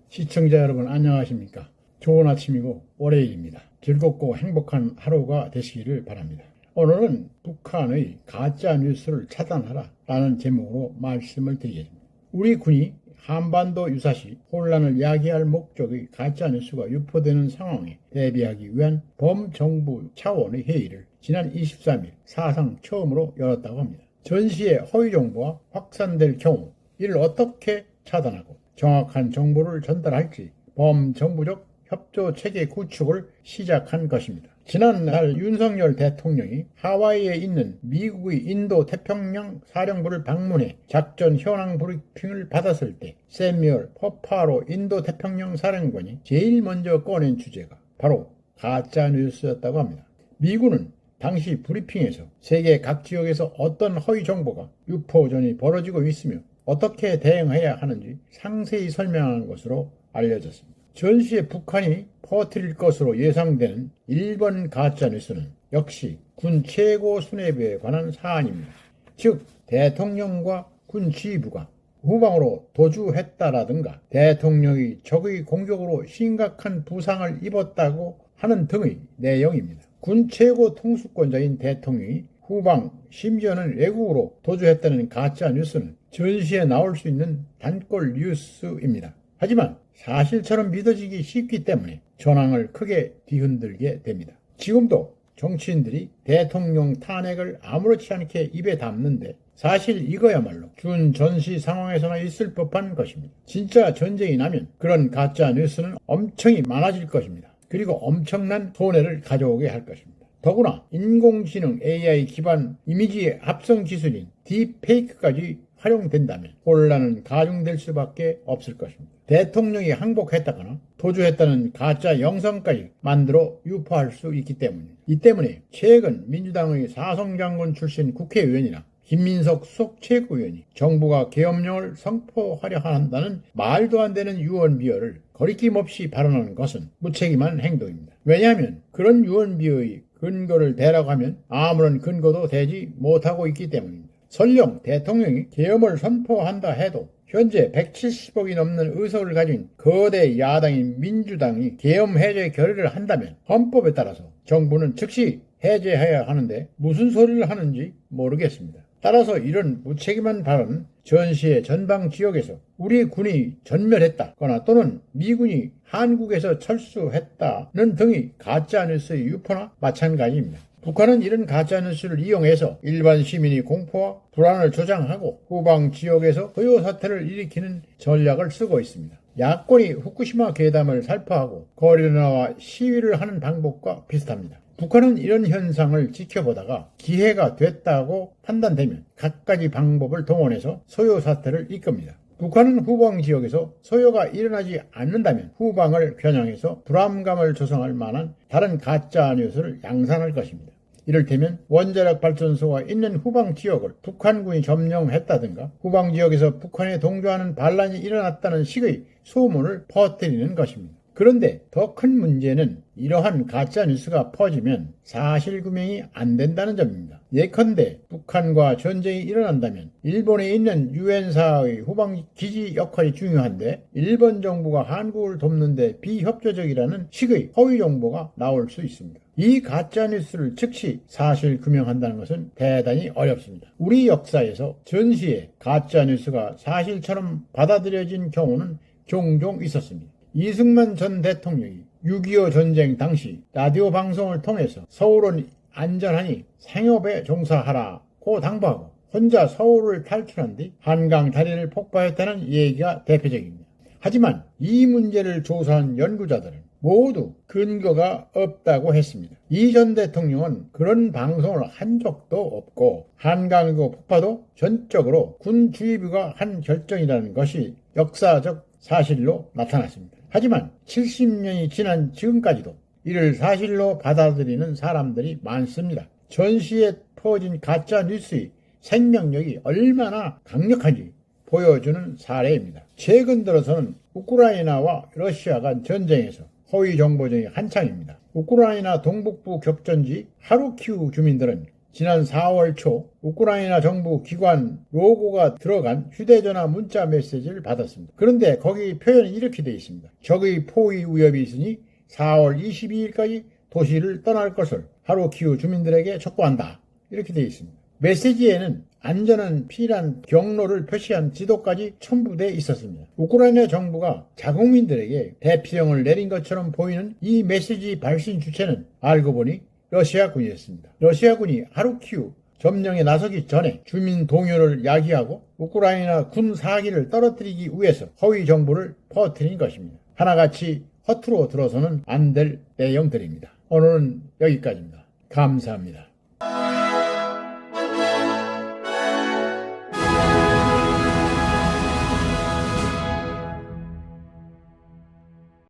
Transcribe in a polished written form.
시청자 여러분 안녕하십니까? 좋은 아침이고 월요일입니다. 즐겁고 행복한 하루가 되시기를 바랍니다. 오늘은 북한의 가짜 뉴스를 차단하라 라는 제목으로 말씀을 드리겠습니다. 우리 군이 한반도 유사시 혼란을 야기할 목적의 가짜 뉴스가 유포되는 상황에 대비하기 위한 범정부 차원의 회의를 지난 23일 사상 처음으로 열었다고 합니다. 전시의 허위 정보가 확산될 경우 이를 어떻게 차단하고 정확한 정보를 전달할지 범정부적 협조체계 구축을 시작한 것입니다. 지난날 윤석열 대통령이 하와이에 있는 미국의 인도태평양 사령부를 방문해 작전 현황 브리핑을 받았을 때 세뮤얼 퍼파로 인도태평양 사령관이 제일 먼저 꺼낸 주제가 바로 가짜뉴스였다고 합니다. 미군은 당시 브리핑에서 세계 각 지역에서 어떤 허위 정보가 유포전이 벌어지고 있으며 어떻게 대응해야 하는지 상세히 설명한 것으로 알려졌습니다. 전시에 북한이 퍼뜨릴 것으로 예상되는 1번 가짜뉴스는 역시 군 최고 수뇌부에 관한 사안입니다. 즉 대통령과 군 지휘부가 후방으로 도주했다라든가 대통령이 적의 공격으로 심각한 부상을 입었다고 하는 등의 내용입니다. 군 최고 통수권자인 대통령이 후방 심지어는 외국으로 도주했다는 가짜 뉴스는 전시에 나올 수 있는 단골 뉴스입니다. 하지만 사실처럼 믿어지기 쉽기 때문에 전황을 크게 뒤흔들게 됩니다. 지금도 정치인들이 대통령 탄핵을 아무렇지 않게 입에 담는데 사실 이거야말로 준 전시 상황에서나 있을 법한 것입니다. 진짜 전쟁이 나면 그런 가짜 뉴스는 엄청이 많아질 것입니다. 그리고 엄청난 손해를 가져오게 할 것입니다. 더구나 인공지능 AI 기반 이미지 합성 기술인 딥페이크까지 활용된다면 혼란은 가중될 수밖에 없을 것입니다. 대통령이 항복했다거나 도주했다는 가짜 영상까지 만들어 유포할 수 있기 때문입니다. 이 때문에 최근 민주당의 사성장군 출신 국회의원이나 김민석 수석 최고위원이 정부가 계엄령을 선포하려 한다는 말도 안 되는 유언비어를 거리낌 없이 발언하는 것은 무책임한 행동입니다. 왜냐하면 그런 유언비어의 근거를 대라고 하면 아무런 근거도 되지 못하고 있기 때문입니다. 설령 대통령이 계엄을 선포한다 해도 현재 170억이 넘는 의석을 가진 거대 야당인 민주당이 계엄 해제 결의를 한다면 헌법에 따라서 정부는 즉시 해제해야 하는데 무슨 소리를 하는지 모르겠습니다. 따라서 이런 무책임한 발언은 전시의 전방 지역에서 우리 군이 전멸했다거나 또는 미군이 한국에서 철수했다는 등의 가짜뉴스의 유포나 마찬가지입니다. 북한은 이런 가짜뉴스를 이용해서 일반 시민이 공포와 불안을 조장하고 후방 지역에서 고요 사태를 일으키는 전략을 쓰고 있습니다. 야권이 후쿠시마 괴담을 살포하고 거리로 나와 시위를 하는 방법과 비슷합니다. 북한은 이런 현상을 지켜보다가 기회가 됐다고 판단되면 갖가지 방법을 동원해서 소요 사태를 이끕니다. 북한은 후방 지역에서 소요가 일어나지 않는다면 후방을 겨냥해서 불안감을 조성할 만한 다른 가짜 뉴스를 양산할 것입니다. 이를테면 원자력 발전소가 있는 후방 지역을 북한군이 점령했다든가 후방 지역에서 북한에 동조하는 반란이 일어났다는 식의 소문을 퍼뜨리는 것입니다. 그런데 더 큰 문제는 이러한 가짜뉴스가 퍼지면 사실규명이 안 된다는 점입니다. 예컨대 북한과 전쟁이 일어난다면 일본에 있는 유엔사의 후방기지 역할이 중요한데 일본 정부가 한국을 돕는데 비협조적이라는 식의 허위 정보가 나올 수 있습니다. 이 가짜뉴스를 즉시 사실규명한다는 것은 대단히 어렵습니다. 우리 역사에서 전시에 가짜뉴스가 사실처럼 받아들여진 경우는 종종 있었습니다. 이승만 전 대통령이 6.25 전쟁 당시 라디오 방송을 통해서 서울은 안전하니 생업에 종사하라고 당부하고 혼자 서울을 탈출한 뒤 한강 다리를 폭파했다는 얘기가 대표적입니다. 하지만 이 문제를 조사한 연구자들은 모두 근거가 없다고 했습니다. 이 전 대통령은 그런 방송을 한 적도 없고 한강교 폭파도 전적으로 군 주의부가 한 결정이라는 것이 역사적 사실로 나타났습니다. 하지만 70년이 지난 지금까지도 이를 사실로 받아들이는 사람들이 많습니다. 전시에 퍼진 가짜 뉴스의 생명력이 얼마나 강력한지 보여주는 사례입니다. 최근 들어서는 우크라이나와 러시아 간 전쟁에서 허위 정보 중에 한창입니다. 우크라이나 동북부 격전지 하루키우 주민들은 지난 4월 초 우크라이나 정부 기관 로고가 들어간 휴대전화 문자 메시지를 받았습니다. 그런데 거기 표현이 이렇게 되어 있습니다. 적의 포위 위협이 있으니 4월 22일까지 도시를 떠날 것을 하루키우 주민들에게 촉구한다. 이렇게 되어 있습니다. 메시지에는 안전한 피난 경로를 표시한 지도까지 첨부되어 있었습니다. 우크라이나 정부가 자국민들에게 대피령을 내린 것처럼 보이는 이 메시지 발신 주체는 알고 보니 러시아군이었습니다. 러시아군이 하루키우 점령에 나서기 전에 주민 동요를 야기하고 우크라이나 군 사기를 떨어뜨리기 위해서 허위 정보를 퍼뜨린 것입니다. 하나같이 허투루 들어서는 안 될 내용들입니다. 오늘은 여기까지입니다. 감사합니다.